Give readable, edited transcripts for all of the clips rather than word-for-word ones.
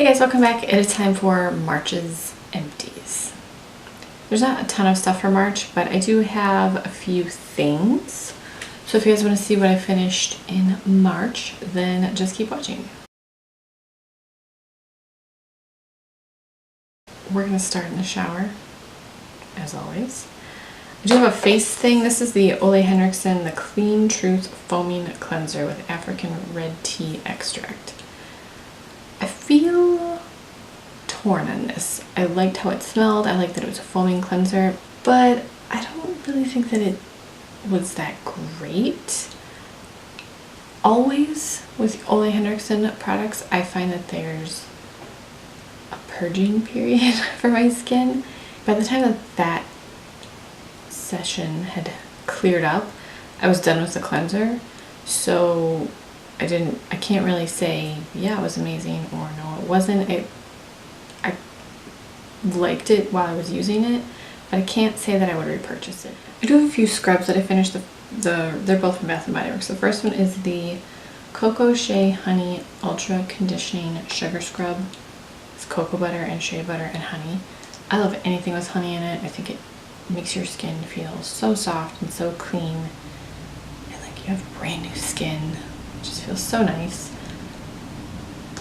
Hey guys, welcome back. It is time for March's Empties. There's not a ton of stuff for March, but I do have a few things. So if you guys want to see what I finished in March, then just keep watching. We're going to start in the shower, as always. I do have a face thing. This is the Ole Henrickson, the Clean Truth Foaming Cleanser with African Red Tea Extract. I feel torn on this. I liked how it smelled. I liked that it was a foaming cleanser, but I don't really think that it was that great. Always with Ole Henrickson products, I find that there's a purging period for my skin. By the time that session had cleared up, I was done with the cleanser, so I can't really say, yeah, it was amazing or no, it wasn't. I liked it while I was using it, but I can't say that I would repurchase it. I do have a few scrubs that I finished. They're both from Bath & Body Works. The first one is the Cocoa Shea Honey Ultra Conditioning Sugar Scrub. It's cocoa butter and shea butter and honey. I love anything with honey in it. I think it makes your skin feel so soft and so clean. And like you have brand new skin. It just feels so nice.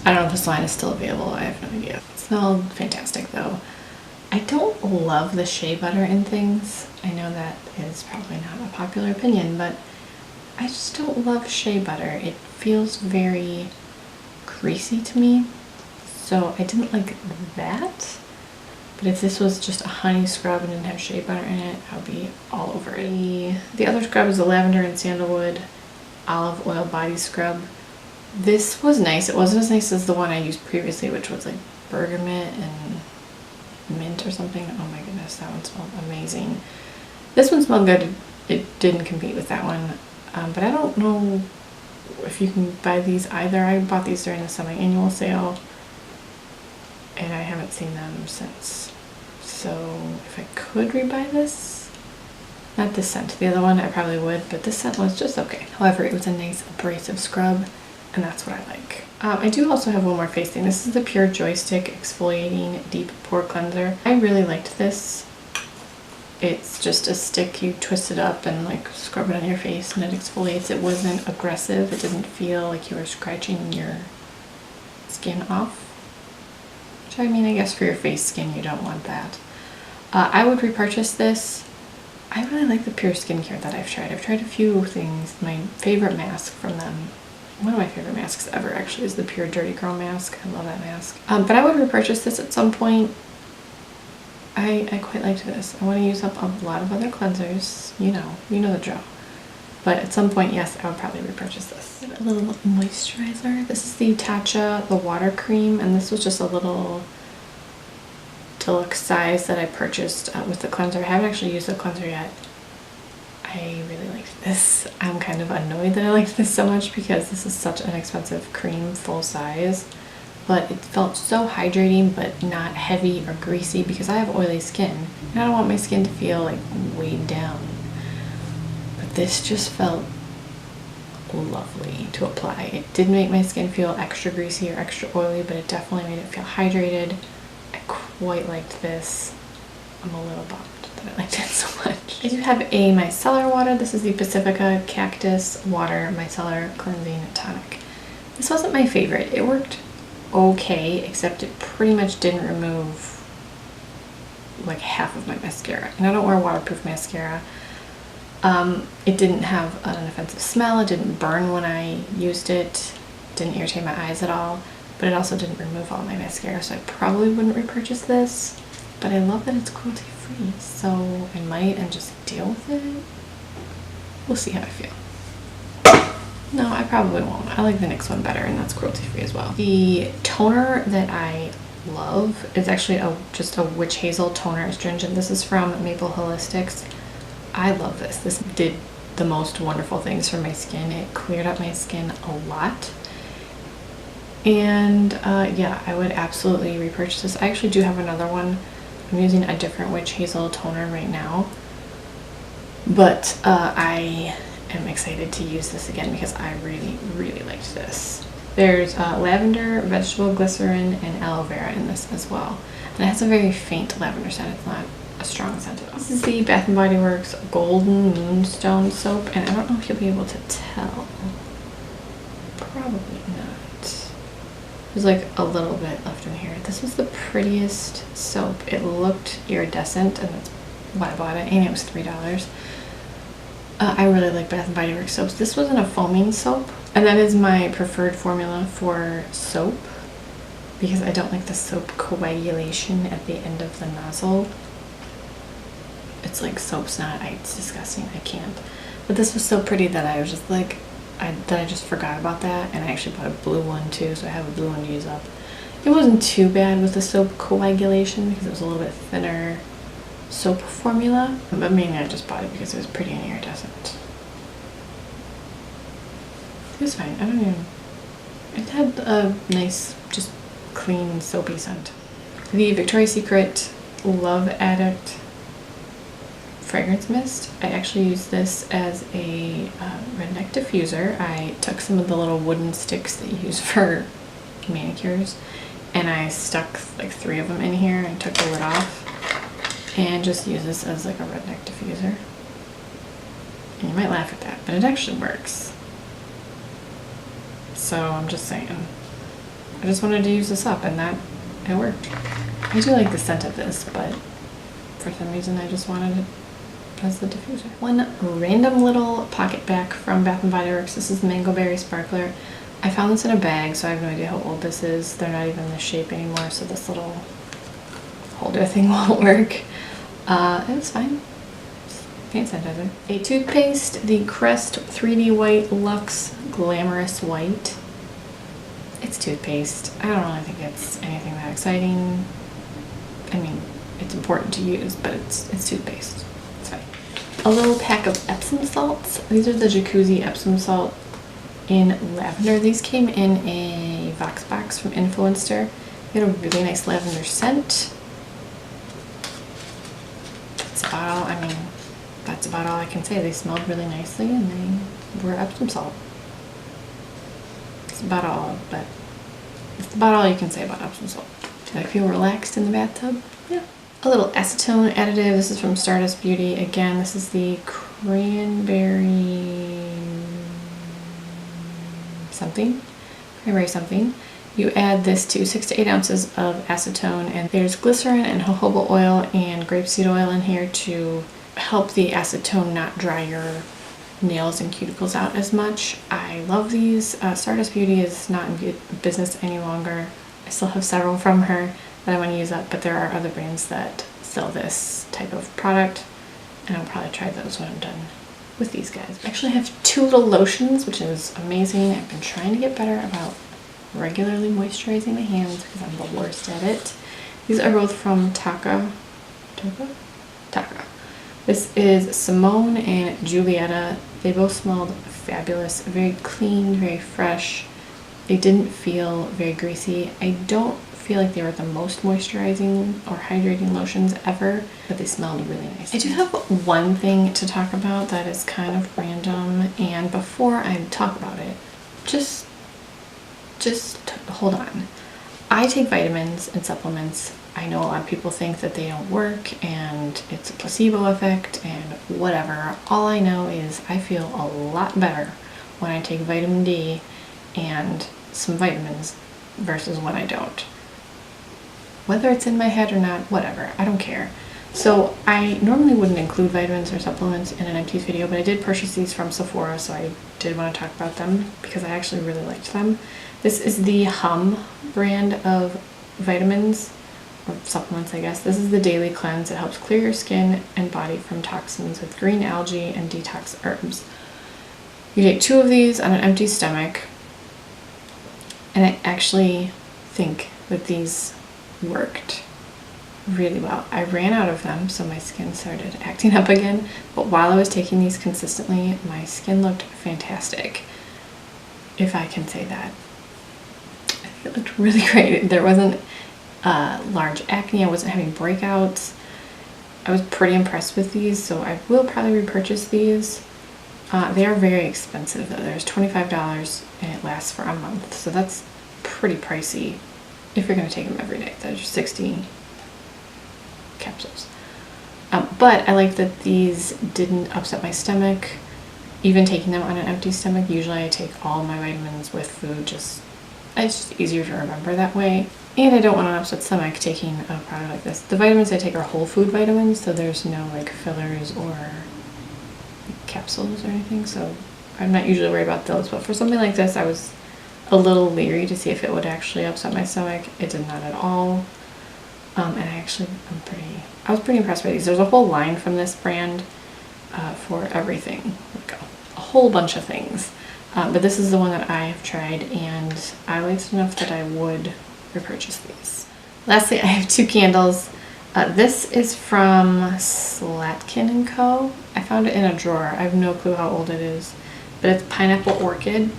I don't know if this line is still available. I have no idea. It smelled fantastic though. I don't love the shea butter in things. I know that is probably not a popular opinion, but I just don't love shea butter. It feels very greasy to me. So I didn't like that. But if this was just a honey scrub and didn't have shea butter in it, I would be all over it. The other scrub is the Lavender and Sandalwood Olive Oil Body Scrub. This was nice. It wasn't as nice as the one I used previously, which was like bergamot and mint or something. Oh my goodness, that one smelled amazing. This one smelled good. It didn't compete with that one. But I don't know if you can buy these either. I bought these during the semi-annual sale, and I haven't seen them since. So if I could rebuy this, not this scent, the other one I probably would, but this scent was just okay. However, it was a nice abrasive scrub, and that's what I like. I do also have one more face thing. This is the Pure Joystick Exfoliating Deep Pore Cleanser. I really liked this. It's just a stick, you twist it up and like scrub it on your face and it exfoliates. It wasn't aggressive. It didn't feel like you were scratching your skin off. Which I mean, I guess for your face skin, you don't want that. I would repurchase this. I really like the Pure skincare that I've tried. I've tried a few things. My favorite mask from them, one of my favorite masks ever actually, is the Pure Dirty Girl mask. I love that mask. But I would repurchase this at some point. I quite liked this. I want to use up a lot of other cleansers. You know the drill. But at some point, yes, I would probably repurchase this. A little moisturizer. This is the Tatcha, the water cream, and this was just a little deluxe size that I purchased with the cleanser. I haven't actually used the cleanser yet. I really liked this. I'm kind of annoyed that I liked this so much because this is such an expensive cream full size, but it felt so hydrating but not heavy or greasy because I have oily skin and I don't want my skin to feel like weighed down. But this just felt lovely to apply. It didn't make my skin feel extra greasy or extra oily, but it definitely made it feel hydrated. I quite liked this. I'm a little bummed that I liked it so much. I do have a micellar water. This is the Pacifica Cactus Water Micellar Cleansing Tonic. This wasn't my favorite. It worked okay, except it pretty much didn't remove like half of my mascara. And I don't wear waterproof mascara. It didn't have an offensive smell. It didn't burn when I used it. It didn't irritate my eyes at all. But it also didn't remove all my mascara, so I probably wouldn't repurchase this. But I love that it's cruelty free, so I might and just deal with it. We'll see how I feel. No, I probably won't. I like the NYX one better, and that's cruelty free as well. The toner that I love is actually just a Witch Hazel Toner Astringent. This is from Maple Holistics. I love this. This did the most wonderful things for my skin. It cleared up my skin a lot. And yeah, I would absolutely repurchase this. I actually do have another one. I'm using a different Witch Hazel toner right now. But I am excited to use this again because I really, really liked this. There's lavender, vegetable glycerin, and aloe vera in this as well. And it has a very faint lavender scent. It's not a strong scent at all. This is the Bath & Body Works Golden Moonstone soap, and I don't know if you'll be able to tell. Probably not. There's like a little bit left in here. This was the prettiest soap. It looked iridescent, and that's why I bought it, and it was $3. I really like Bath & Body Works soaps. This wasn't a foaming soap, and that is my preferred formula for soap because I don't like the soap coagulation at the end of the nozzle. It's like soap snot. It's disgusting. I can't. But this was so pretty that I was just like, I just forgot about that, and I actually bought a blue one too, so I have a blue one to use up. It wasn't too bad with the soap coagulation because it was a little bit thinner soap formula, but mainly I just bought it because it was pretty and iridescent. It was fine. I don't even. It had a nice, just clean, soapy scent. The Victoria's Secret Love Addict fragrance mist. I actually used this as a redneck diffuser. I took some of the little wooden sticks that you use for manicures, and I stuck like 3 of them in here and took the lid off and just use this as like a redneck diffuser. And you might laugh at that, but it actually works. So I'm just saying, I just wanted to use this up, and that it worked. I do like the scent of this, but for some reason I just wanted it as the diffuser. One random little pocket back from Bath & Body Works. This is the Mango Berry Sparkler. I found this in a bag, so I have no idea how old this is. They're not even this shape anymore, so this little holder thing won't work. It was fine. Paint sanitizer. A toothpaste, the Crest 3D White Luxe Glamorous White. It's toothpaste. I don't really think it's anything that exciting. I mean, it's important to use, but it's toothpaste. It's fine. A little pack of Epsom salts. These are the Jacuzzi Epsom Salt in lavender. These came in a Vox box from Influencer. They had a really nice lavender scent. That's about all. I mean, that's about all I can say. They smelled really nicely, and they were Epsom salt. That's about all, but it's about all you can say about Epsom salt. Do I feel relaxed in the bathtub? Yeah. A little acetone additive. This is from Stardust Beauty. Again, this is the cranberry something. You add this to 6 to 8 ounces of acetone, and there's glycerin and jojoba oil and grapeseed oil in here to help the acetone not dry your nails and cuticles out as much. I love these. Stardust Beauty is not in business any longer. I still have several from her that I want to use up, but there are other brands that sell this type of product, and I'll probably try those when I'm done with these guys. I actually have 2 little lotions, which is amazing. I've been trying to get better about regularly moisturizing my hands because I'm the worst at it. These are both from Taka. This is Simone and Giulietta. They both smelled fabulous, very clean, very fresh. They didn't feel very greasy. I don't feel like they were the most moisturizing or hydrating lotions ever, but they smelled really nice. I do have one thing to talk about that is kind of random, and before I talk about it, just hold on. I take vitamins and supplements. I know a lot of people think that they don't work and it's a placebo effect and whatever. All I know is I feel a lot better when I take vitamin D and some vitamins versus when I don't. Whether it's in my head or not, whatever, I don't care. So I normally wouldn't include vitamins or supplements in an Empties video, but I did purchase these from Sephora, so I did want to talk about them because I actually really liked them. This is the Humm brand of vitamins, or supplements I guess. This is the Daily Cleanse. It helps clear your skin and body from toxins with green algae and detox herbs. You take 2 of these on an empty stomach, and I actually think that these worked really well. I ran out of them, so my skin started acting up again, but while I was taking these consistently, my skin looked fantastic, if I can say that. It looked really great. There wasn't large acne. I wasn't having breakouts. I was pretty impressed with these, so I will probably repurchase these. They are very expensive though. There's $25 and it lasts for a month. So that's pretty pricey if you're going to take them every day. There's 60 capsules. But I like that these didn't upset my stomach. Even taking them on an empty stomach, usually I take all my vitamins with food. It's just easier to remember that way. And I don't want an upset stomach taking a product like this. The vitamins I take are whole food vitamins, so there's no like fillers or capsules or anything, so I'm not usually worried about those. But for something like this, I was a little leery to see if it would actually upset my stomach. It did not at all. And I was pretty impressed by these. There's a whole line from this brand for everything, like a whole bunch of things. But this is the one that I have tried, and I liked it enough that I would repurchase these. Lastly, I have 2 candles. This is from Slatkin & Co. I found it in a drawer. I have no clue how old it is, but it's Pineapple Orchid.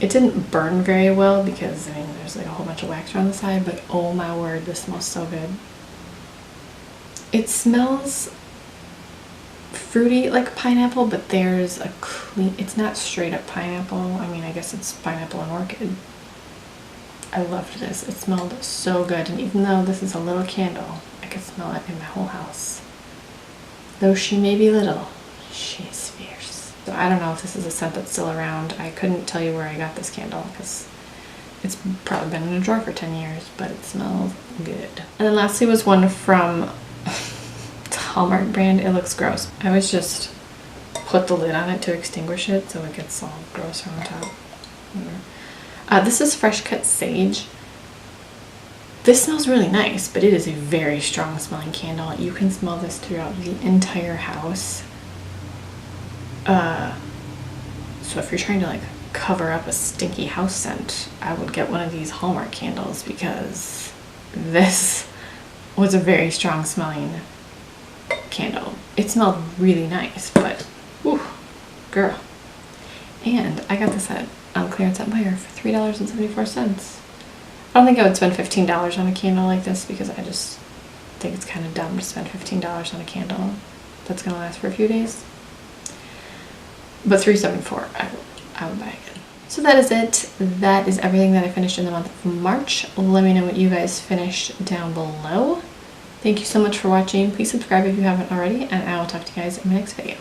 It didn't burn very well because, I mean, there's like a whole bunch of wax around the side, but oh my word, this smells so good. It smells fruity like pineapple, but there's a clean, it's not straight up pineapple. I mean, I guess it's pineapple and orchid. I loved this. It smelled so good, and even though this is a little candle, I could smell it in my whole house. Though she may be little, she is fierce. So I don't know if this is a scent that's still around. I couldn't tell you where I got this candle because it's probably been in a drawer for 10 years, but it smells good. And then lastly was one from the Hallmark brand. It looks gross. I always just put the lid on it to extinguish it so it gets all gross on top. This is Fresh Cut Sage. This smells really nice, but it is a very strong smelling candle. You can smell this throughout the entire house. So if you're trying to like cover up a stinky house scent, I would get one of these Hallmark candles because this was a very strong smelling candle. It smelled really nice, but whew, girl. And I got this on clearance at Meijer for $3.74. I don't think I would spend $15 on a candle like this because I just think it's kind of dumb to spend $15 on a candle that's going to last for a few days. But $3.74, I would buy again. So that is it. That is everything that I finished in the month of March. Let me know what you guys finished down below. Thank you so much for watching. Please subscribe if you haven't already, and I will talk to you guys in my next video.